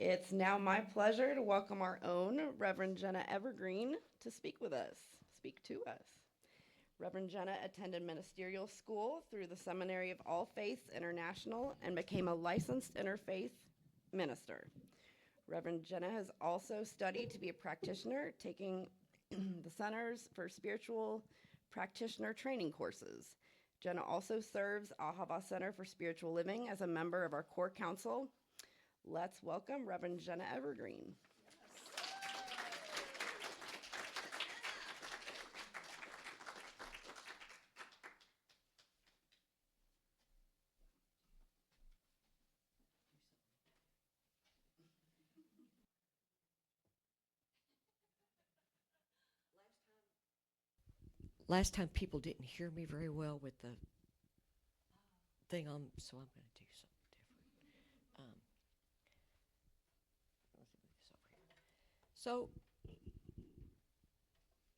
It's now my pleasure to welcome our own Reverend Gina Evergreen to speak to us. Reverend Jenna attended ministerial school through the Seminary of All Faiths International and became a licensed interfaith minister. Reverend Jenna has also studied to be a practitioner, taking the Centers for Spiritual Practitioner training courses. Jenna also serves Ahava Center for Spiritual Living as a member of our core council. Let's welcome Reverend Gina Evergreen. Last time people didn't hear me very well with the thing on, so I'm going to do something different. Let's move this over here. So,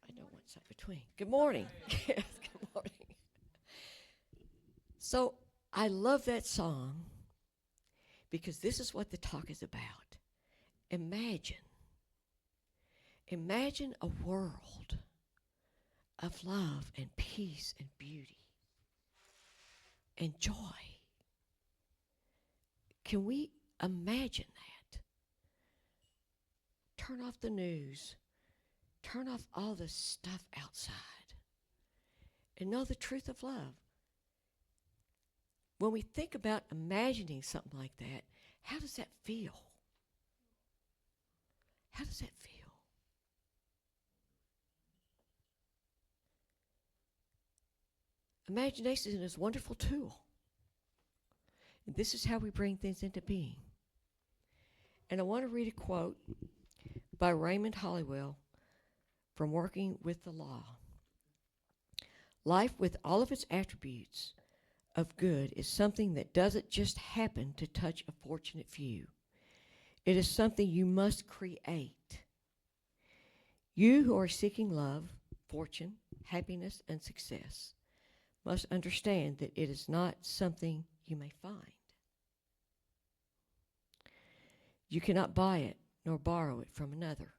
I know what's up between. Good morning. Yes, good morning. So, I love that song because this is what the talk is about. Imagine a world of love and peace and beauty and joy. Can we imagine that? Turn off the news. Turn off all the stuff outside and know the truth of love. When we think about imagining something like that, how does that feel? How does that feel? Imagination is a wonderful tool. And this is how we bring things into being. And I want to read a quote by Raymond Hollywell from Working with the Law. Life with all of its attributes of good is something that doesn't just happen to touch a fortunate few. It is something you must create. You who are seeking love, fortune, happiness, and success must understand that it is not something you may find. You cannot buy it nor borrow it from another.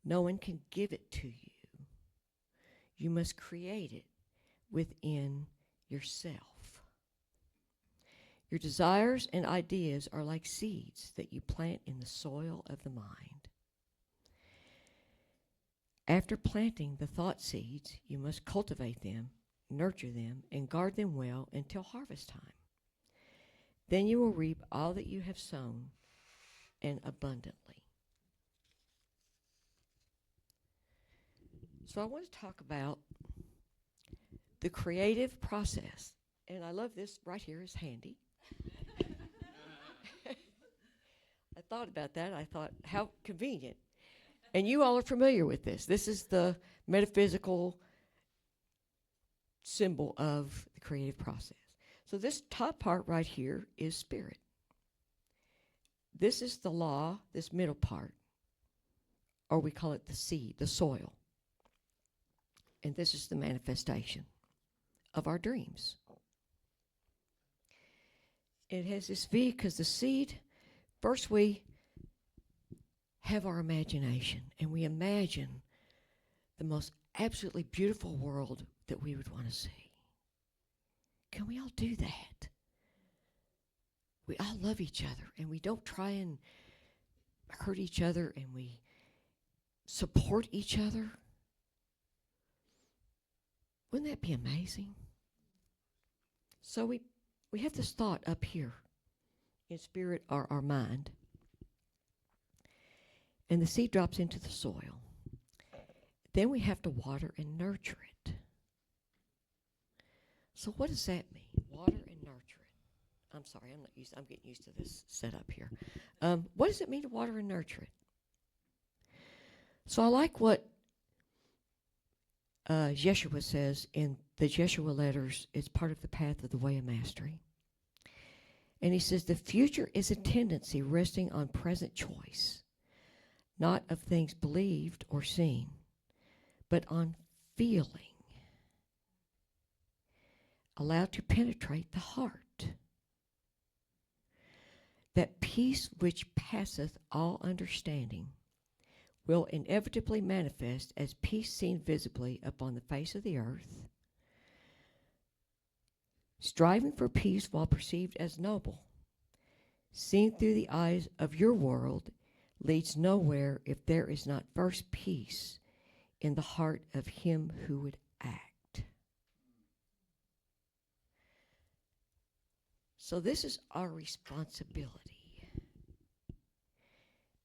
No one can give it to you. You must create it within yourself. Your desires and ideas are like seeds that you plant in the soil of the mind. After planting the thought seeds, you must cultivate them, nurture them, and guard them well until harvest time. Then you will reap all that you have sown, and abundantly. So I want to talk about the creative process. And I love this right here is handy. I thought about that. I thought, how convenient. And you all are familiar with this. This is the metaphysical symbol of the creative process. So this top part right here is spirit. This is the law, this middle part, or we call it the seed, the soil. And this is the manifestation of our dreams. It has this V because the seed, first we have our imagination, and we imagine the most absolutely beautiful world that we would want to see. Can we all do that? We all love each other, and we don't try and hurt each other, and we support each other. Wouldn't that be amazing? So we have this thought up here in spirit or our mind, and the seed drops into the soil. Then we have to water and nurture it. So what does that mean? Water and nurture it. I'm sorry, I'm getting used to this setup here. What does it mean to water and nurture it? So I like what Yeshua says in the Yeshua letters. It's part of the path of the way of mastery. And he says the future is a tendency resting on present choice, not of things believed or seen, but on feeling, allowed to penetrate the heart. That peace which passeth all understanding will inevitably manifest as peace seen visibly upon the face of the earth. Striving for peace while perceived as noble, seen through the eyes of your world, leads nowhere if there is not first peace in the heart of him who would act. So this is our responsibility.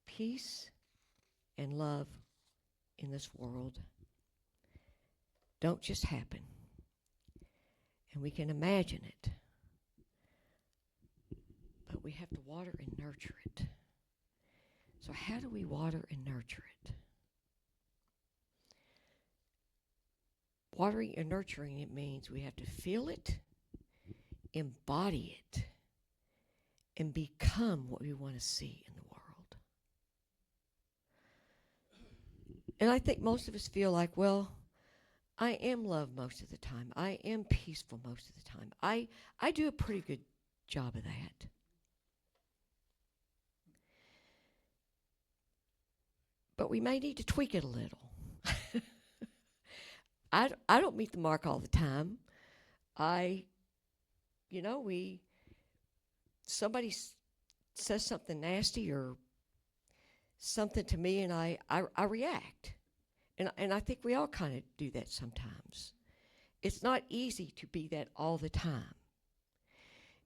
Peace and love in this world don't just happen. And we can imagine it. But we have to water and nurture it. So how do we water and nurture it? Watering and nurturing it means we have to feel it, embody it, and become what we want to see in the world. And I think most of us feel like, well, I am loved most of the time. I am peaceful most of the time. I do a pretty good job of that. But we may need to tweak it a little. I don't meet the mark all the time. Somebody says something nasty or something to me, and I react. And I think we all kind of do that sometimes. It's not easy to be that all the time.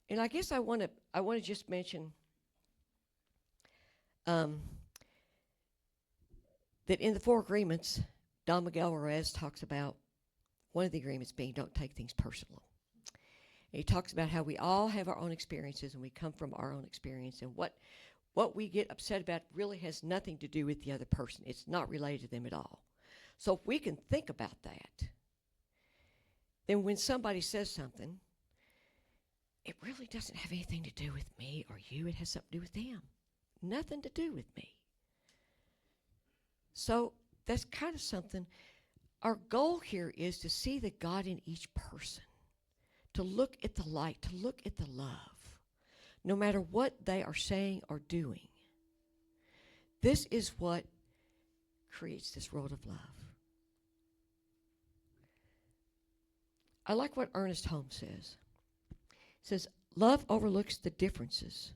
And I guess I want to just mention that in the 4 agreements, Don Miguel Ruiz talks about one of the agreements being don't take things personal. And he talks about how we all have our own experiences and we come from our own experience, and what we get upset about really has nothing to do with the other person. It's not related to them at all. So if we can think about that, then when somebody says something, it really doesn't have anything to do with me or you. It has something to do with them. Nothing to do with me. So that's kind of something. Our goal here is to see the God in each person, to look at the light, to look at the love, no matter what they are saying or doing. This is what creates this world of love. I like what Ernest Holmes says. He says, love overlooks the differences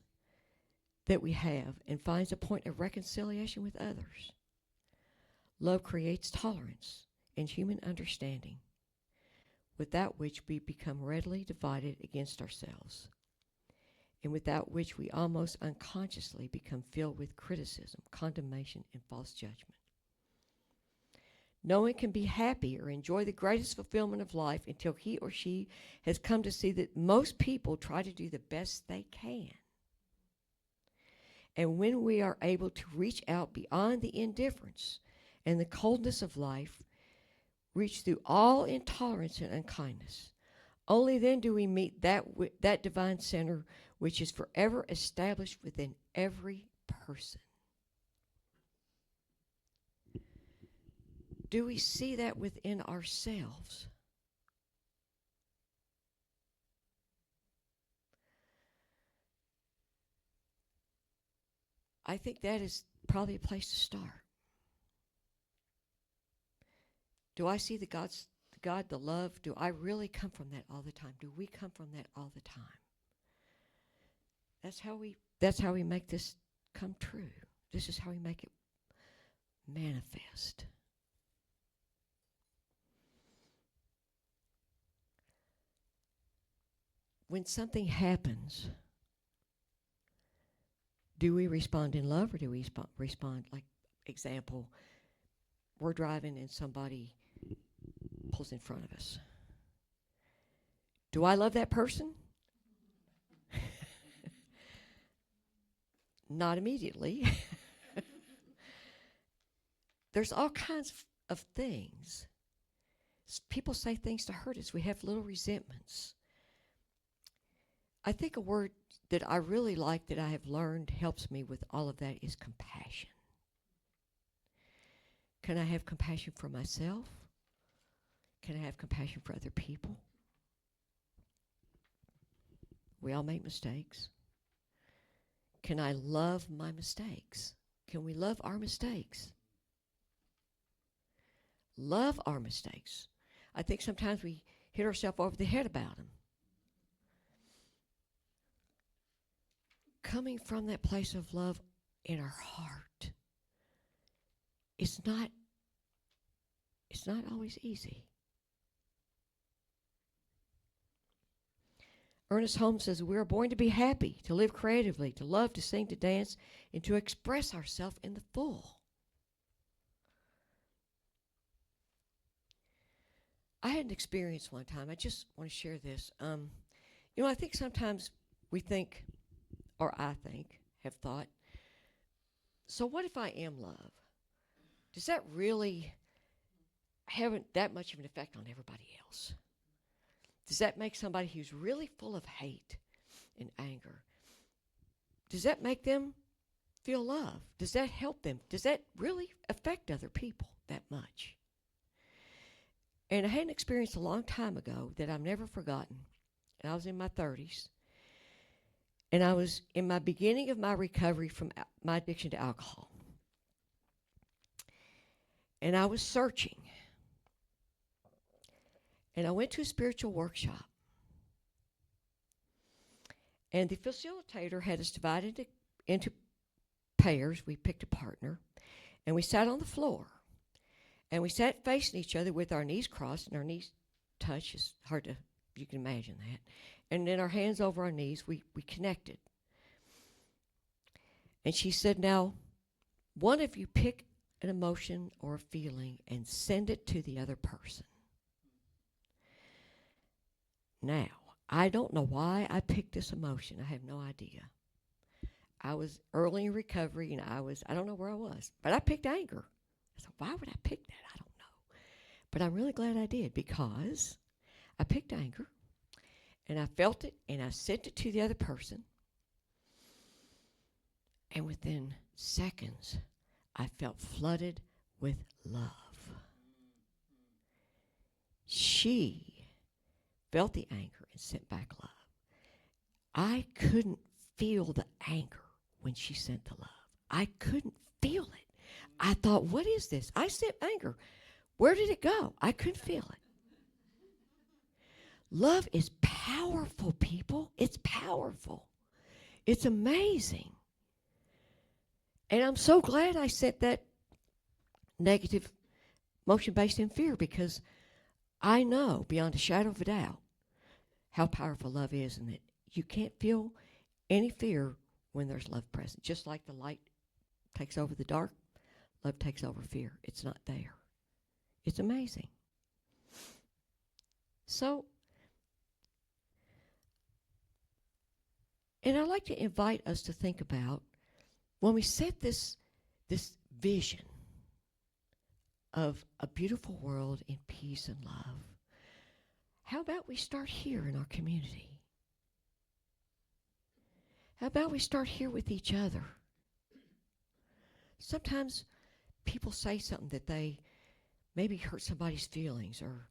that we have and finds a point of reconciliation with others. Love creates tolerance and human understanding, without which we become readily divided against ourselves, and without which we almost unconsciously become filled with criticism, condemnation, and false judgment. No one can be happy or enjoy the greatest fulfillment of life until he or she has come to see that most people try to do the best they can. And when we are able to reach out beyond the indifference and the coldness of life, reach through all intolerance and unkindness, only then do we meet that divine center which is forever established within every person. Do we see that within ourselves? I think that is probably a place to start. Do I see the God, the love? Do I really come from that all the time? Do we come from that all the time? That's how we make this come true. This is how we make it manifest. When something happens, do we respond in love or do we respond like, example, we're driving and somebody pulls in front of us. Do I love that person? Not immediately. There's all kinds of things. People say things to hurt us. We have little resentments. I think a word that I really like that I have learned helps me with all of that is compassion. Can I have compassion for myself? Can I have compassion for other people? We all make mistakes. Can I love my mistakes? Can we love our mistakes? Love our mistakes. I think sometimes we hit ourselves over the head about them. Coming from that place of love in our heart, it's not always easy. Ernest Holmes says, we are born to be happy, to live creatively, to love, to sing, to dance, and to express ourselves in the full. I had an experience one time. I just want to share this. I think sometimes we think, or I think, have thought, so what if I am love? Does that really have that much of an effect on everybody else? Does that make somebody who's really full of hate and anger, does that make them feel love? Does that help them? Does that really affect other people that much? And I had an experience a long time ago that I've never forgotten. And I was in my 30s. And I was in my beginning of my recovery from my addiction to alcohol. And I was searching. And I went to a spiritual workshop. And the facilitator had us divided into pairs. We picked a partner. And we sat on the floor. And we sat facing each other with our knees crossed, and our knees touched. It's hard to, you can imagine that. And then our hands over our knees, we connected. And she said, now, one of you pick an emotion or a feeling and send it to the other person. Now, I don't know why I picked this emotion. I have no idea. I was early in recovery, and I don't know where I was, but I picked anger. I said, why would I pick that? I don't know. But I'm really glad I did, because I picked anger, and I felt it, and I sent it to the other person. And within seconds, I felt flooded with love. She felt the anger and sent back love. I couldn't feel the anger when she sent the love. I couldn't feel it. I thought, what is this? I sent anger. Where did it go? I couldn't feel it. Love is powerful, people. It's powerful. It's amazing. And I'm so glad I sent that negative motion based in fear, because I know beyond a shadow of a doubt how powerful love is, and that you can't feel any fear when there's love present. Just like the light takes over the dark, love takes over fear. It's not there. It's amazing. So, and I'd like to invite us to think about, when we set this vision of a beautiful world in peace and love, how about we start here in our community? How about we start here with each other? Sometimes people say something that they maybe hurt somebody's feelings or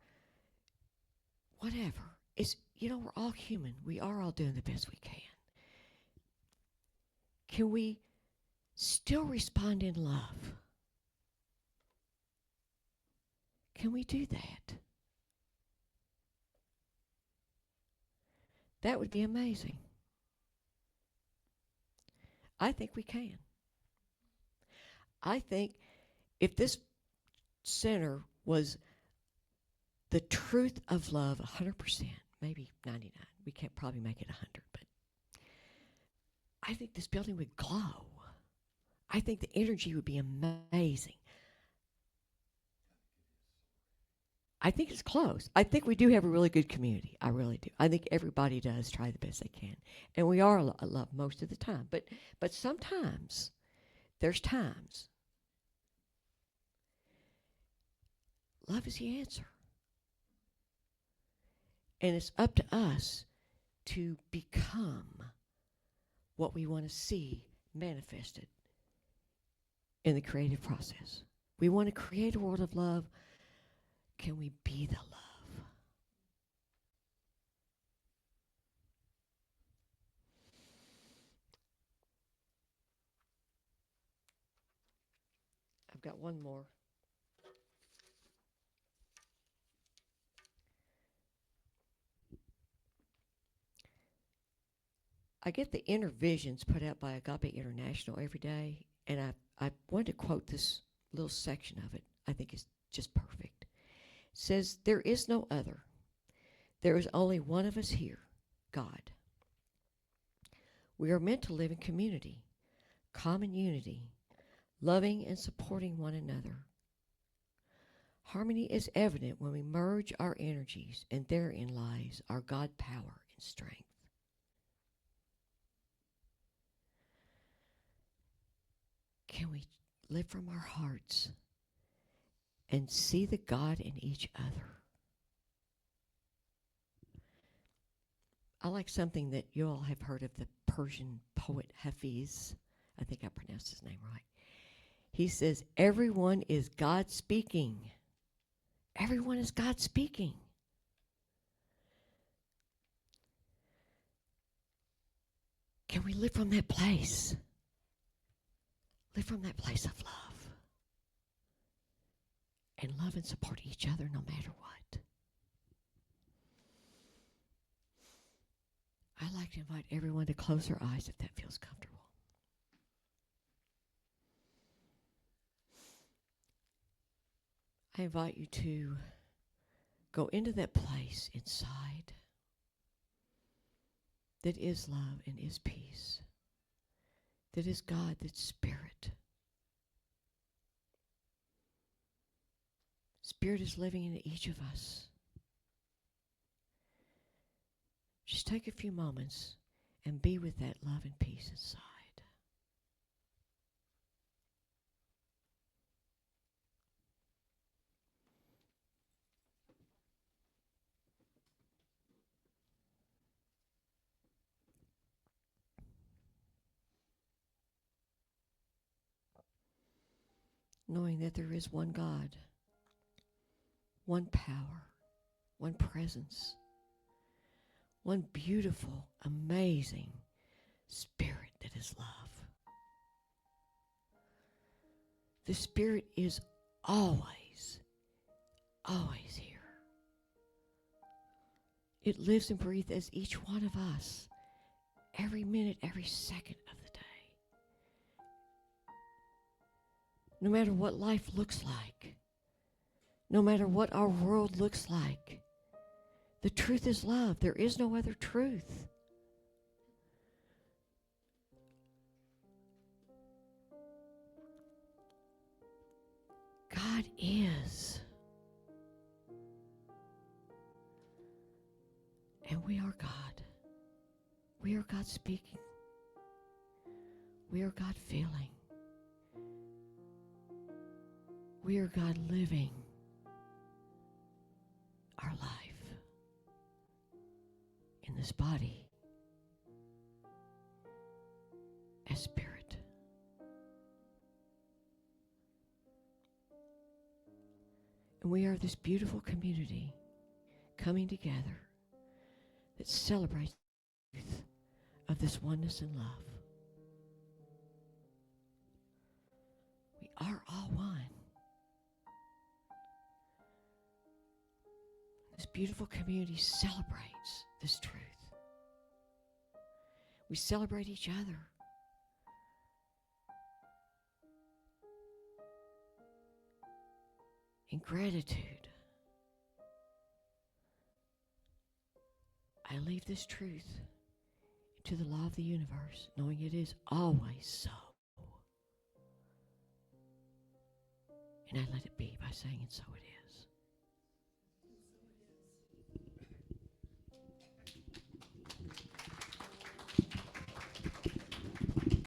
whatever. It's, we're all human. We are all doing the best we can. Can we still respond in love? Can we do that? That would be amazing. I think we can. I think if this center was the truth of love 100%, maybe 99, we can't probably make it 100, but I think this building would glow. I think the energy would be amazing. I think it's close. I think we do have a really good community. I really do. I think everybody does try the best they can. And we are love most of the time. But sometimes, there's times, love is the answer. And it's up to us to become what we want to see manifested in the creative process. We want to create a world of love. Can we be the love? I've got one more. I get the inner visions put out by Agape International every day, and I wanted to quote this little section of it. I think it's just perfect. It says, "There is no other. There is only one of us here, God. We are meant to live in community, common unity, loving and supporting one another. Harmony is evident when we merge our energies, and therein lies our God power and strength. Can we live from our hearts and see the God in each other?" I like something that you all have heard of, the Persian poet Hafiz. I think I pronounced his name right. He says, everyone is God speaking. Everyone is God speaking. Can we live from that place? Live from that place of love. And love and support each other no matter what. I'd like to invite everyone to close their eyes if that feels comfortable. I invite you to go into that place inside that is love and is peace, that is God, that's spirit. Spirit is living in each of us. Just take a few moments and be with that love and peace inside. Knowing that there is one God, one power, one presence, one beautiful, amazing spirit that is love. The Spirit is always, always here. It lives and breathes as each one of us, every minute, every second of the day. No matter what life looks like, no matter what our world looks like, the truth is love. There is no other truth. God is. And we are God. We are God speaking. We are God feeling. We are God living our life in this body as spirit. And we are this beautiful community coming together that celebrates the truth of this oneness and love. We are all one. This beautiful community celebrates this truth. We celebrate each other. In gratitude, I leave this truth to the law of the universe, knowing it is always so. And I let it be by saying, and so it is.